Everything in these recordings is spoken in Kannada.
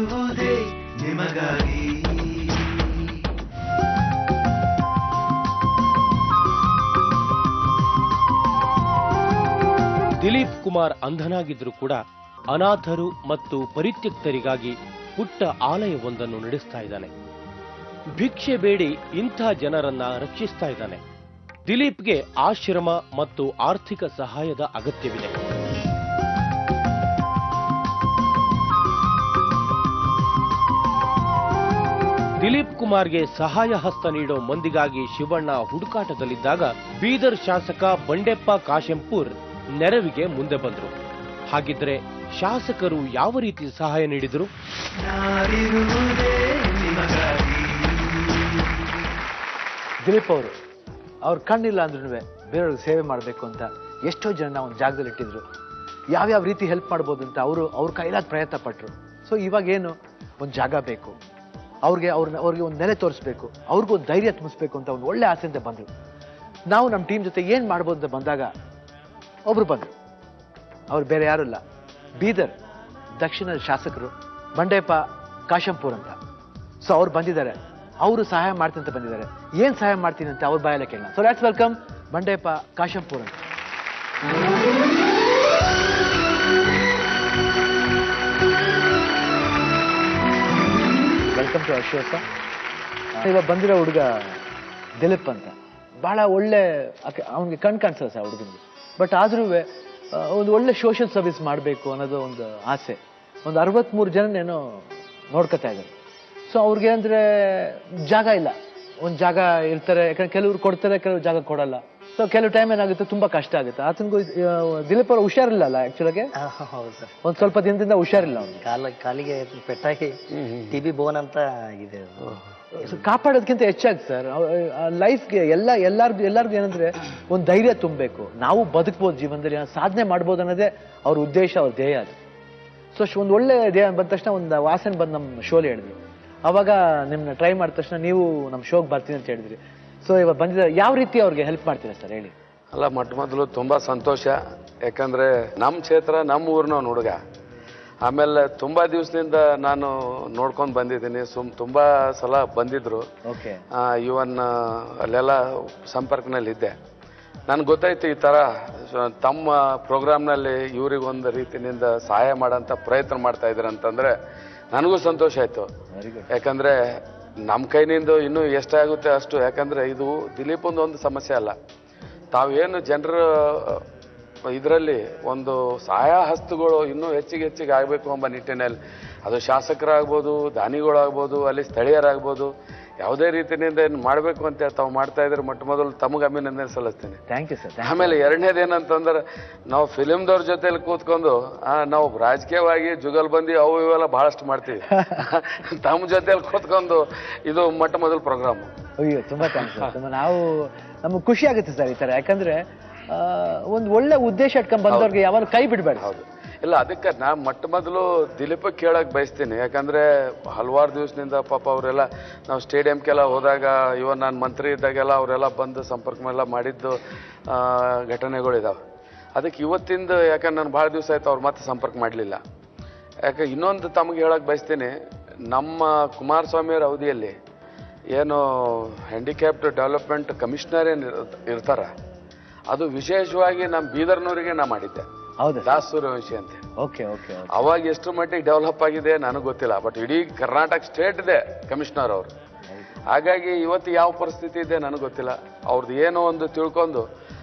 ನಿಮಗಾಗಿ ದಿಲೀಪ್ ಕುಮಾರ್ ಅಂಧನಾಗಿದ್ರೂ ಕೂಡ ಅನಾಥರು ಮತ್ತು ಪರಿತ್ಯಕ್ತರಿಗಾಗಿ ಪುಟ್ಟ ಆಲಯವೊಂದನ್ನು ನಡೆಸ್ತಾ ಇದ್ದಾನೆ. ಭಿಕ್ಷೆ ಬೇಡಿ ಇಂಥ ಜನರನ್ನ ರಕ್ಷಿಸ್ತಾ ಇದ್ದಾನೆ. ದಿಲೀಪ್ಗೆ ಆಶ್ರಮ ಮತ್ತು ಆರ್ಥಿಕ ಸಹಾಯದ ಅಗತ್ಯವಿದೆ. ದಿಲೀಪ್ ಕುಮಾರ್ಗೆ ಸಹಾಯ ಹಸ್ತ ನೀಡೋ ಮಂದಿಗಾಗಿ ಶಿವಣ್ಣ ಹುಡುಕಾಟದಲ್ಲಿದ್ದಾಗ ಬೀದರ್ ಶಾಸಕ ಬಂಡೆಪ್ಪ ಕಾಶೆಂಪೂರ್ ನೆರವಿಗೆ ಮುಂದೆ ಬಂದರು. ಹಾಗಿದ್ರೆ ಶಾಸಕರು ಯಾವ ರೀತಿ ಸಹಾಯ ನೀಡಿದರು? ದಿಲೀಪ್ ಅವರು ಅವ್ರ ಕಣ್ಣಿಲ್ಲ ಅಂದ್ರೂ ಬೇರೆಯವ್ರಿಗೆ ಸೇವೆ ಮಾಡಬೇಕು ಅಂತ ಎಷ್ಟೋ ಜನ ಒಂದು ಜಾಗದಲ್ಲಿ ಇಟ್ಟಿದ್ರು. ಯಾವ್ಯಾವ ರೀತಿ ಹೆಲ್ಪ್ ಮಾಡ್ಬೋದು ಅಂತ ಅವ್ರ ಕೈಲಾದ ಪ್ರಯತ್ನ ಪಟ್ಟರು. ಸೊ ಇವಾಗ ಏನು ಒಂದು ಜಾಗ ಬೇಕು ಅವ್ರಿಗೆ ಒಂದು ನೆಲೆ ತೋರಿಸ್ಬೇಕು, ಅವ್ರಿಗೂ ಒಂದು ಧೈರ್ಯ ತುಂಬಿಸ್ಬೇಕು ಅಂತ ಒಂದು ಒಳ್ಳೆ ಆಸೆಯಿಂದ ಬಂದರು. ನಾವು ನಮ್ಮ ಟೀಮ್ ಜೊತೆ ಏನು ಮಾಡ್ಬೋದು ಅಂತ ಬಂದಾಗ ಒಬ್ರು ಬಂದರು. ಅವ್ರು ಬೇರೆ ಯಾರು ಇಲ್ಲ, ಬೀದರ್ ದಕ್ಷಿಣದ ಶಾಸಕರು ಬಂಡೆಪ್ಪ ಕಾಶೆಂಪೂರ್ ಅಂತ. ಸೊ ಅವ್ರು ಬಂದಿದ್ದಾರೆ, ಅವರು ಸಹಾಯ ಮಾಡ್ತೀನಿ ಅಂತ ಬಂದಿದ್ದಾರೆ. ಏನು ಸಹಾಯ ಮಾಡ್ತೀನಿ ಅಂತ ಅವ್ರ ಬಾಯಲ್ಲೇ ಕೇಳೋಣ. So let's welcome Bandeppa Kashempur ಅಂತ. ವೆಲ್ಕಮ್ ಟು ಅಶ್ವಸ. ಇವಾಗ ಬಂದಿರೋ ಹುಡುಗ ದಿಲೀಪ್ ಅಂತ, ಬಹಳ ಒಳ್ಳೆ, ಅವನಿಗೆ ಕಾಣಿಸಲ್ಲ ಸರ್ ಹುಡುಗನಿಗೆ. ಬಟ್ ಆದ್ರೂ ಒಂದು ಒಳ್ಳೆ ಸೋಷಿಯಲ್ ಸರ್ವಿಸ್ ಮಾಡಬೇಕು ಅನ್ನೋದು ಒಂದು ಆಸೆ. ಒಂದು 63 ಜನನೇನೋ ನೋಡ್ಕೊತಾ ಇದ್ದಾರೆ. ಸೊ ಅವ್ರಿಗೆ ಅಂದ್ರೆ ಜಾಗ ಇಲ್ಲ. ಒಂದು ಜಾಗ ಇರ್ತಾರೆ, ಯಾಕಂದ್ರೆ ಕೆಲವ್ರು ಕೊಡ್ತಾರೆ, ಕೆಲವ್ರು ಜಾಗ ಕೊಡಲ್ಲ. ಸೊ ಕೆಲವು ಟೈಮ್ ಏನಾಗುತ್ತೆ, ತುಂಬಾ ಕಷ್ಟ ಆಗುತ್ತೆ. ಆತನಿಗೂ ದಿಲೀಪ್ ಅವ್ರು ಹುಷಾರಿಲ್ಲ ಅಲ್ಲ ಆಕ್ಚುಲಾಗೆ. ಹೌದು ಸರ್, ಒಂದ್ ಸ್ವಲ್ಪ ದಿನದಿಂದ ಹುಷಾರಿಲ್ಲ ಅವ್ನಿಗೆ. ಕಾಲಿಗೆ ಪೆಟ್ಟಾಗಿ TB ಬೋನ್ ಅಂತ ಆಗಿದೆ. ಕಾಪಾಡೋದಕ್ಕಿಂತ ಹೆಚ್ಚಾಗಿ ಸರ್ ಲೈಫ್ಗೆ ಎಲ್ಲಾರ್ಗು ಏನಂದ್ರೆ ಒಂದು ಧೈರ್ಯ ತುಂಬಬೇಕು. ನಾವು ಬದುಕ್ಬೋದು ಜೀವನದಲ್ಲಿ, ಸಾಧನೆ ಮಾಡ್ಬೋದು ಅನ್ನೋದೇ ಅವ್ರ ಉದ್ದೇಶ, ಅವ್ರ ಧ್ಯೇಯ ಅದು. ಸೊ ಒಂದು ಒಳ್ಳೆ ಧ್ಯೇಯ ಬಂದ ತಕ್ಷಣ ಒಂದು ವಾಸನೆ ಬಂದು ನಮ್ಮ ಶೋಲಿ ಹೇಳಿದ್ವಿ. ಅವಾಗ ನಿಮ್ಮನ್ನ ಟ್ರೈ ಮಾಡಿದ ತಕ್ಷಣ ನೀವು ನಮ್ಮ ಶೋಗೆ ಬರ್ತೀನಿ ಅಂತ ಹೇಳಿದ್ರಿ. ಸೊ ಇವಾಗ ಬಂದಿದ್ದಾರೆ, ಯಾವ ರೀತಿ ಅವ್ರಿಗೆ ಹೆಲ್ಪ್ ಮಾಡ್ತೀರಾ ಸರ್ ಹೇಳಿ? ಅಲ್ಲ, ಮೊಟ್ಟ ಮೊದಲು ತುಂಬಾ ಸಂತೋಷ. ಯಾಕಂದ್ರೆ ನಮ್ಮ ಕ್ಷೇತ್ರ, ನಮ್ಮ ಊರಿನ ಹುಡುಗ. ಆಮೇಲೆ ತುಂಬಾ ದಿವಸದಿಂದ ನಾನು ನೋಡ್ಕೊಂಡು ಬಂದಿದ್ದೀನಿ. ತುಂಬಾ ಸಲ ಬಂದಿದ್ರು. ಇವನ್ ಅಲ್ಲೆಲ್ಲ ಸಂಪರ್ಕನಲ್ಲಿದ್ದೆ. ನನ್ಗೆ ಗೊತ್ತಾಯ್ತು ಈ ತರ ತಮ್ಮ ಪ್ರೋಗ್ರಾಮ್ನಲ್ಲಿ ಇವ್ರಿಗೊಂದು ರೀತಿಯಿಂದ ಸಹಾಯ ಮಾಡೋಂಥ ಪ್ರಯತ್ನ ಮಾಡ್ತಾ ಇದ್ದಾರೆ ಅಂತಂದ್ರೆ ನನಗೂ ಸಂತೋಷ ಆಯ್ತು. ಯಾಕಂದ್ರೆ ನಮ್ಮ ಕೈನಿಂದ ಇನ್ನೂ ಎಷ್ಟಾಗುತ್ತೆ ಅಷ್ಟು. ಯಾಕಂದ್ರೆ ಇದು ದಿಲೀಪ್ ಒಂದು ಸಮಸ್ಯೆ ಅಲ್ಲ, ತಾವೇನು ಜನರ ಇದರಲ್ಲಿ ಒಂದು ಸಹಾಯ ಹಸ್ತಗಳು ಇನ್ನೂ ಹೆಚ್ಚಿಗೆ ಆಗಬೇಕು ಎಂಬ ನಿಟ್ಟಿನಲ್ಲಿ, ಅದು ಶಾಸಕರಾಗ್ಬೋದು, ದಾನಿಗಳಾಗ್ಬೋದು, ಅಲ್ಲಿ ಸ್ಥಳೀಯರಾಗ್ಬೋದು, ಯಾವುದೇ ರೀತಿಯಿಂದ ಏನು ಮಾಡಬೇಕು ಅಂತ ತಾವು ಮಾಡ್ತಾ ಇದ್ರೆ ಮೊಟ್ಟ ಮೊದಲು ತಮಗೆ ಅಭಿನಂದನೆ ಸಲ್ಲಿಸ್ತೇನೆ. Thank you sir. ಆಮೇಲೆ ಎರಡನೇದೇನಂತಂದ್ರೆ, ನಾವು ಫಿಲಿಮ್ದವ್ರ ಜೊತೆಲಿ ಕೂತ್ಕೊಂಡು ನಾವು ರಾಜಕೀಯವಾಗಿ ಜುಗಲ್ಬಂದಿ ಅವು ಇವೆಲ್ಲ ಬಹಳಷ್ಟು ಮಾಡ್ತೀವಿ. ತಮ್ಮ ಜೊತೆಲಿ ಕೂತ್ಕೊಂಡು ಇದು ಮೊಟ್ಟ ಮೊದಲ ಪ್ರೋಗ್ರಾಮ್. ಅಯ್ಯೋ ತುಂಬಾ ಥ್ಯಾಂಕ್ಸ್. ನಮ್ಗೆ ಖುಷಿ ಆಗುತ್ತೆ ಸರ್ ಈ ತರ. ಯಾಕಂದ್ರೆ ಒಂದು ಒಳ್ಳೆ ಉದ್ದೇಶ ಇಟ್ಕೊಂಡ್ ಬಂದವ್ರಿಗೆ ಯಾವಾಗ ಕೈ ಬಿಡಬೇಡ. ಹೌದು, ಇಲ್ಲ ಅದಕ್ಕೆ ನಾ ಮೊಟ್ಟ ಮೊದಲು ದಿಲೀಪ್ ಕೇಳಕ್ ಬಯಸ್ತೀನಿ. ಯಾಕಂದ್ರೆ ಹಲವಾರು ದಿವಸದಿಂದ ಪಾಪ ಅವರೆಲ್ಲ ನಾವು ಸ್ಟೇಡಿಯಂಗೆಲ್ಲ ಹೋದಾಗ, ಇವನ್ ನಾನು ಮಂತ್ರಿ ಇದ್ದಾಗೆಲ್ಲ ಅವರೆಲ್ಲ ಬಂದು ಸಂಪರ್ಕ ಮಾಡಿದ್ದು ಘಟನೆಗಳಿದಾವೆ. ಅದಕ್ಕೆ ಇವತ್ತಿಂದ ಯಾಕಂದ್ರೆ ನಾನು ಭಾಳ ದಿವಸ ಆಯ್ತು ಅವ್ರು ಮತ್ತೆ ಸಂಪರ್ಕ ಮಾಡಲಿಲ್ಲ. ಯಾಕೆ ಇನ್ನೊಂದು ತಮಗೆ ಹೇಳಕ್ ಬಯಸ್ತೀನಿ, ನಮ್ಮ ಕುಮಾರಸ್ವಾಮಿಯವ್ರ ಅವಧಿಯಲ್ಲಿ ಏನು ಹ್ಯಾಂಡಿಕ್ಯಾಪ್ಡ್ ಡೆವಲಪ್ಮೆಂಟ್ ಕಮಿಷನರ್ ಏನು ಇರ್ತಾರ, ಅದು ವಿಶೇಷವಾಗಿ ನಮ್ಮ ಬೀದರ್ನವರಿಗೆ ನಾ ಮಾಡಿದ್ದೆ. ದಾಸ್ ಸೂರ್ಯವಂಶಿ ಅಂತ. ಅವಾಗ ಎಷ್ಟು ಮಟ್ಟಿಗೆ ಡೆವಲಪ್ ಆಗಿದೆ ನನಗೆ ಗೊತ್ತಿಲ್ಲ, ಬಟ್ ಇಡೀ ಕರ್ನಾಟಕ ಸ್ಟೇಟ್ ಇದೆ ಕಮಿಷನರ್ ಅವರು. ಹಾಗಾಗಿ ಇವತ್ತು ಯಾವ ಪರಿಸ್ಥಿತಿ ಇದೆ ನನಗೆ ಗೊತ್ತಿಲ್ಲ. ಅವ್ರದ್ದು ಏನೋ ಒಂದು ತಿಳ್ಕೊಂಡು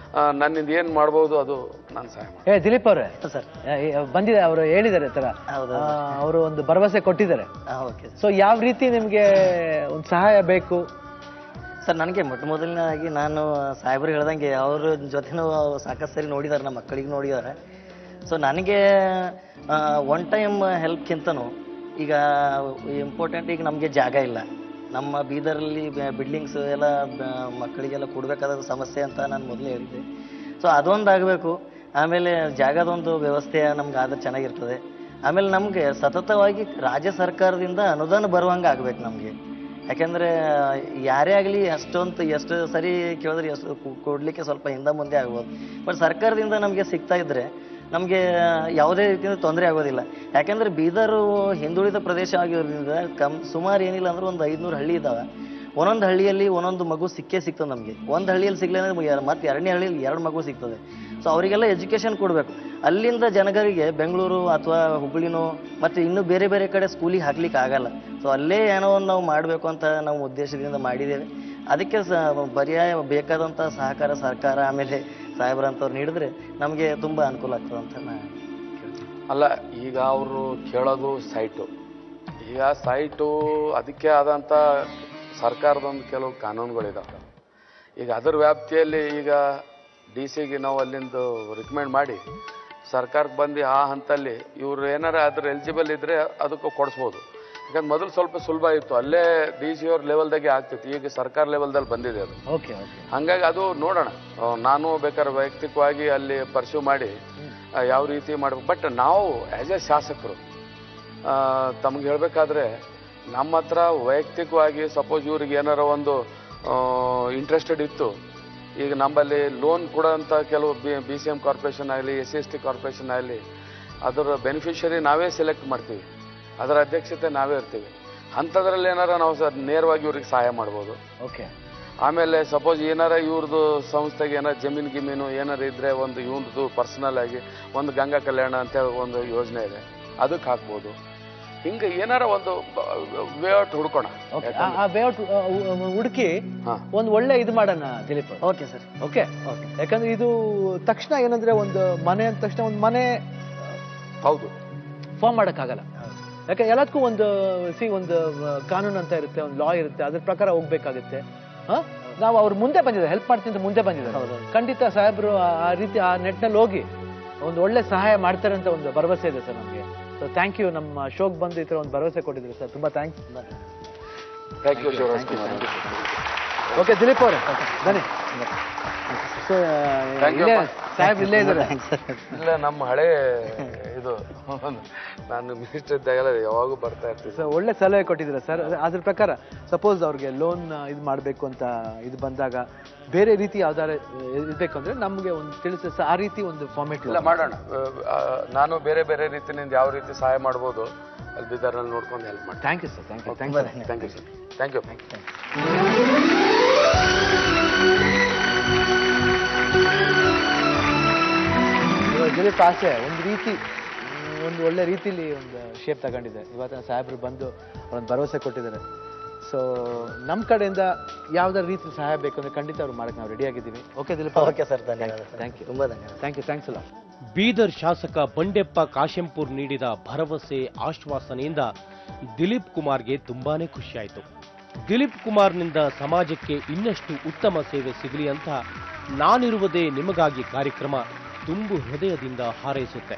ನನ್ನಿಂದ ಏನ್ ಮಾಡ್ಬೋದು ಅದು ನಾನು ಸಹಾಯ. ದಿಲೀಪ್ ಅವರೇ ಸರ್ ಬಂದಿದೆ, ಅವರು ಹೇಳಿದ್ದಾರೆ ತರ, ಅವರು ಒಂದು ಭರವಸೆ ಕೊಟ್ಟಿದ್ದಾರೆ. ಸೊ ಯಾವ ರೀತಿ ನಿಮ್ಗೆ ಒಂದು ಸಹಾಯ ಬೇಕು ಸರ್? ನನಗೆ ಮೊಟ್ಟ ಮೊದಲನೇದಾಗಿ ನಾನು ಸಾಹೇಬ್ರು ಹೇಳ್ದಂಗೆ ಅವ್ರ ಜೊತೆನೂ ಸಾಕಷ್ಟು ಸರಿ ನೋಡಿದ್ದಾರೆ, ನಮ್ಮ ಮಕ್ಕಳಿಗೆ ನೋಡಿದ್ದಾರೆ. ಸೊ ನನಗೆ ಒನ್ ಟೈಮ್ ಹೆಲ್ಪ್ಗಿಂತನೂ ಈಗ ಇಂಪಾರ್ಟೆಂಟ್, ಈಗ ನಮಗೆ ಜಾಗ ಇಲ್ಲ. ನಮ್ಮ ಬೀದರಲ್ಲಿ ಬಿಲ್ಡಿಂಗ್ಸ್ ಎಲ್ಲ ಮಕ್ಕಳಿಗೆಲ್ಲ ಕೊಡಬೇಕಾದ ಸಮಸ್ಯೆ ಅಂತ ನಾನು ಮೊದಲೇ ಹೇಳಿದ್ದೆ. ಸೊ ಅದೊಂದು ಆಗಬೇಕು. ಆಮೇಲೆ ಜಾಗದೊಂದು ವ್ಯವಸ್ಥೆ ನಮ್ಗೆ ಆದ್ರೆ ಚೆನ್ನಾಗಿರ್ತದೆ. ಆಮೇಲೆ ನಮಗೆ ಸತತವಾಗಿ ರಾಜ್ಯ ಸರ್ಕಾರದಿಂದ ಅನುದಾನ ಬರುವಂಗೆ ಆಗ್ಬೇಕು ನಮಗೆ. ಯಾಕೆಂದರೆ ಯಾರೇ ಆಗಲಿ ಎಷ್ಟು ಸರಿ ಕೇಳಿದ್ರೆ ಎಷ್ಟು ಕೊಡಲಿಕ್ಕೆ ಸ್ವಲ್ಪ ಹಿಂದೆ ಮುಂದೆ ಆಗ್ಬೋದು. ಬಟ್ ಸರ್ಕಾರದಿಂದ ನಮಗೆ ಸಿಗ್ತಾ ಇದ್ರೆ ನಮಗೆ ಯಾವುದೇ ರೀತಿಯಿಂದ ತೊಂದರೆ ಆಗೋದಿಲ್ಲ. ಯಾಕೆಂದರೆ ಬೀದರು ಹಿಂದುಳಿದ ಪ್ರದೇಶ ಆಗಿರೋದ್ರಿಂದ ಸುಮಾರು ಏನಿಲ್ಲ ಅಂದ್ರೆ ಒಂದು 500 ಹಳ್ಳಿ ಇದ್ದಾವೆ. ಒಂದೊಂದು ಹಳ್ಳಿಯಲ್ಲಿ ಒಂದೊಂದು ಮಗು ಸಿಗ್ತದೆ ನಮಗೆ. ಒಂದು ಹಳ್ಳಿಯಲ್ಲಿ ಸಿಗಲಿ ಅಂದರೆ ಮತ್ತೆ ಎರಡನೇ ಹಳ್ಳಿಯಲ್ಲಿ 2 ಮಗು ಸಿಗ್ತದೆ. ಸೊ ಅವರಿಗೆಲ್ಲ ಎಜುಕೇಷನ್ ಕೊಡಬೇಕು. ಅಲ್ಲಿಂದ ಜನಗಳಿಗೆ ಬೆಂಗಳೂರು ಅಥವಾ ಹುಬ್ಬಳ್ಳಿನೋ ಮತ್ತು ಇನ್ನೂ ಬೇರೆ ಬೇರೆ ಕಡೆ ಸ್ಕೂಲಿಗೆ ಹಾಕ್ಲಿಕ್ಕೆ ಆಗಲ್ಲ. ಸೊ ಅಲ್ಲೇ ಏನೋ ಒಂದು ನಾವು ಮಾಡಬೇಕು ಅಂತ ನಾವು ಉದ್ದೇಶದಿಂದ ಮಾಡಿದ್ದೇವೆ. ಅದಕ್ಕೆ ಪರ್ಯಾಯ ಬೇಕಾದಂಥ ಸಹಕಾರ ಸರ್ಕಾರ ಆಮೇಲೆ ಸಾಹೇಬ್ರಂಥವ್ರು ನೀಡಿದ್ರೆ ನಮಗೆ ತುಂಬ ಅನುಕೂಲ ಆಗ್ತದೆ ಅಂತ ನಾನು ಅಲ್ಲ. ಈಗ ಅವರು ಕೇಳೋದು ಸೈಟು. ಈಗ ಸೈಟು ಅದಕ್ಕೆ ಆದಂಥ ಸರ್ಕಾರದೊಂದು ಕೆಲವು ಕಾನೂನುಗಳಿದ್ದಾವೆ. ಈಗ ಅದರ ವ್ಯಾಪ್ತಿಯಲ್ಲಿ ಈಗ DC ನಾವು ಅಲ್ಲಿಂದ ರಿಕಮೆಂಡ್ ಮಾಡಿ ಸರ್ಕಾರಕ್ಕೆ ಬಂದು ಆ ಹಂತಲ್ಲಿ ಇವರು ಏನಾರ ಅದ್ರ ಎಲಿಜಿಬಲ್ ಇದ್ದರೆ ಅದಕ್ಕೂ ಕೊಡಿಸ್ಬೋದು. ಯಾಕಂದ್ರೆ ಮೊದಲು ಸ್ವಲ್ಪ ಸುಲಭ ಇತ್ತು, ಅಲ್ಲೇ DC ಅವ್ರ ಲೆವೆಲ್ದಾಗೆ ಆಗ್ತಿತ್ತು. ಈಗ ಸರ್ಕಾರ ಲೆವೆಲ್ದಲ್ಲಿ ಬಂದಿದೆ ಅದು. ಹಂಗಾಗಿ ಅದು ನೋಡೋಣ. ನಾನು ಬೇಕಾದ್ರೆ ವೈಯಕ್ತಿಕವಾಗಿ ಅಲ್ಲಿ ಪರ್ಸ್ಯೂ ಮಾಡಿ ಯಾವ ರೀತಿ ಮಾಡ್ಬೇಕು. ಬಟ್ ನಾವು ಆ್ಯಸ್ ಎ ಶಾಸಕರು ತಮ್ಗೆ ಹೇಳಬೇಕಾದ್ರೆ ನಮ್ಮ ಹತ್ರ ವೈಯಕ್ತಿಕವಾಗಿ ಸಪೋಸ್ ಇವ್ರಿಗೆ ಏನಾರ ಒಂದು ಇಂಟ್ರೆಸ್ಟೆಡ್ ಇತ್ತು, ಈಗ ನಮ್ಮಲ್ಲಿ ಲೋನ್ ಕೊಡೋಂಥ ಕೆಲವು BCM ಕಾರ್ಪೊರೇಷನ್ ಆಗಲಿ SC/ST ಕಾರ್ಪೊರೇಷನ್ ಆಗಲಿ ಅದರ ಬೆನಿಫಿಷರಿ ನಾವೇ ಸೆಲೆಕ್ಟ್ ಮಾಡ್ತೀವಿ, ಅದರ ಅಧ್ಯಕ್ಷತೆ ನಾವೇ ಇರ್ತೀವಿ. ಅಂಥದ್ರಲ್ಲಿ ಏನಾರ ನಾವು ನೇರವಾಗಿ ಇವ್ರಿಗೆ ಸಹಾಯ ಮಾಡ್ಬೋದು. ಆಮೇಲೆ ಸಪೋಸ್ ಏನಾರ ಇವ್ರದ್ದು ಸಂಸ್ಥೆಗೆ ಏನಾರು ಜಮೀನು ಏನಾರು ಇದ್ದರೆ ಒಂದು ಇವ್ರದ್ದು ಪರ್ಸನಲ್ ಆಗಿ ಒಂದು ಗಂಗಾ ಕಲ್ಯಾಣ ಅಂತೇಳಿ ಒಂದು ಯೋಜನೆ ಇದೆ, ಅದಕ್ಕೆ ಹಾಕ್ಬೋದು. ಹಿಂಗೆ ಏನಾರ ಒಂದು ವೇಔಟ್ ಹುಡ್ಕೋಣ. ಆ ವೇಔಟ್ ಹುಡುಕಿ ಒಂದು ಒಳ್ಳೆ ಇದು ಮಾಡೋಣ ದಿಲೀಪ್. Okay sir. ಓಕೆ. ಯಾಕಂದ್ರೆ ಇದು ತಕ್ಷಣ ಏನಂದ್ರೆ ಒಂದು ಮನೆ ಅಂದ ತಕ್ಷಣ ಒಂದು ಮನೆ ಹೌದು ಫಾರ್ಮ್ ಮಾಡೋಕ್ಕಾಗಲ್ಲ. ಯಾಕೆ ಎಲ್ಲದಕ್ಕೂ ಒಂದು ಕಾನೂನು ಅಂತ ಇರುತ್ತೆ, ಒಂದು ಲಾ ಇರುತ್ತೆ, ಅದ್ರ ಪ್ರಕಾರ ಹೋಗ್ಬೇಕಾಗುತ್ತೆ. ನಾವು ಅವ್ರು ಮುಂದೆ ಬಂದಿದ್ದಾರೆ, ಹೆಲ್ಪ್ ಮಾಡ್ತೀನಿ ಅಂತ ಮುಂದೆ ಬಂದಿದ್ದಾರೆ. ಖಂಡಿತ ಸಾಹೇಬ್ರು ಆ ರೀತಿ ಆ ನೆಟ್ನಲ್ಲಿ ಹೋಗಿ ಒಂದು ಒಳ್ಳೆ ಸಹಾಯ ಮಾಡ್ತಾರೆ ಅಂತ ಒಂದು ಭರವಸೆ ಇದೆ ಸರ್ ನಮಗೆ. So thank you. ನಮ್ಮ ಶೋಕ್ ಬಂದು ಈ ಥರ ಒಂದು ಭರವಸೆ ಕೊಟ್ಟಿದ್ರು ಸರ್, ತುಂಬ thanks. Thank you Shivaraj Kumar. Okay Dilip ಅವರೇ ಬನ್ನಿ. ಸೊ ಸಾಹೇಬ್ ಇಲ್ಲೇ ಇದ್ದಾರೆ. ಇಲ್ಲ, ನಮ್ಮ ಹಳೆ ಇದು ನಾನು ಮಿನಿಸ್ಟರ್ ಇದ್ದಾಗೆಲ್ಲ ಯಾವಾಗೂ ಬರ್ತಾ ಇರ್ತೀವಿ. ಸೊ ಒಳ್ಳೆ ಸಲಹೆ ಕೊಟ್ಟಿದ್ದೀರಾ ಸರ್. ಅದ್ರ ಪ್ರಕಾರ ಸಪೋಸ್ ಅವ್ರಿಗೆ ಲೋನ್ ಇದು ಮಾಡಬೇಕು ಅಂತ ಇದು ಬಂದಾಗ ಬೇರೆ ರೀತಿ ಯಾವ್ದಾರ ಇರಬೇಕು ಅಂದ್ರೆ ನಮಗೆ ಒಂದು ತಿಳಿಸಿ ಆ ರೀತಿ ಒಂದು ಫಾರ್ಮೇಟ್ ಇಲ್ಲ ಮಾಡೋಣ. ನಾನು ಬೇರೆ ಬೇರೆ ರೀತಿಯಿಂದ ಯಾವ ರೀತಿ ಸಹಾಯ ಮಾಡ್ಬೋದು ಅಲ್ಲಿ ಬಿದ್ದಾರಲ್ಲಿ ನೋಡ್ಕೊಂಡು ಹೆಲ್ಪ್ ಮಾಡಿ. Thank you sir. Thank you thank you sir. Thank you. Dilip ಆಸೆ ಒಂದು ರೀತಿ ಒಂದು ಒಳ್ಳೆ ರೀತಿಲಿ ಒಂದು ಶೇಪ್ ತಗೊಂಡಿದೆ. ಇವತ್ತಿನ ಸಾಹೇಬರು ಬಂದು ಒಂದು ಭರವಸೆ ಕೊಟ್ಟಿದ್ದಾರೆ. ಸೊ ನಮ್ಮ ಕಡೆಯಿಂದ ಯಾವ್ದಾರ ರೀತಿ ಸಹಾಯ ಬೇಕು ಅಂದ್ರೆ ಖಂಡಿತ ಅವ್ರು ಮಾಡಕ್ಕೆ ನಾವು ರೆಡಿ ಆಗಿದ್ದೀವಿ. ಓಕೆ ದಿಲೀಪ್. ಓಕೆ ಸರ್, ಧನ್ಯವಾದ. Thank you. ತುಂಬ ಧನ್ಯವಾದ. ಥ್ಯಾಂಕ್ಸ್ ಅಲ್ಲ. ಬೀದರ್ ಶಾಸಕ ಬಂಡೆಪ್ಪ ಕಾಶೆಂಪುರ್ ನೀಡಿದ ಭರವಸೆ ಆಶ್ವಾಸನೆಯಿಂದ ದಿಲೀಪ್ ಕುಮಾರ್ಗೆ ತುಂಬಾನೇ ಖುಷಿಯಾಯಿತು. ದಿಲೀಪ್ ಕುಮಾರ್ನಿಂದ ಸಮಾಜಕ್ಕೆ ಇನ್ನಷ್ಟು ಉತ್ತಮ ಸೇವೆ ಸಿಗಲಿ ಅಂತ ನಾನಿರುವುದೇ ನಿಮಗಾಗಿ ಕಾರ್ಯಕ್ರಮ ತುಂಬು ಹೃದಯದಿಂದ ಹಾರೈಸುತ್ತೆ.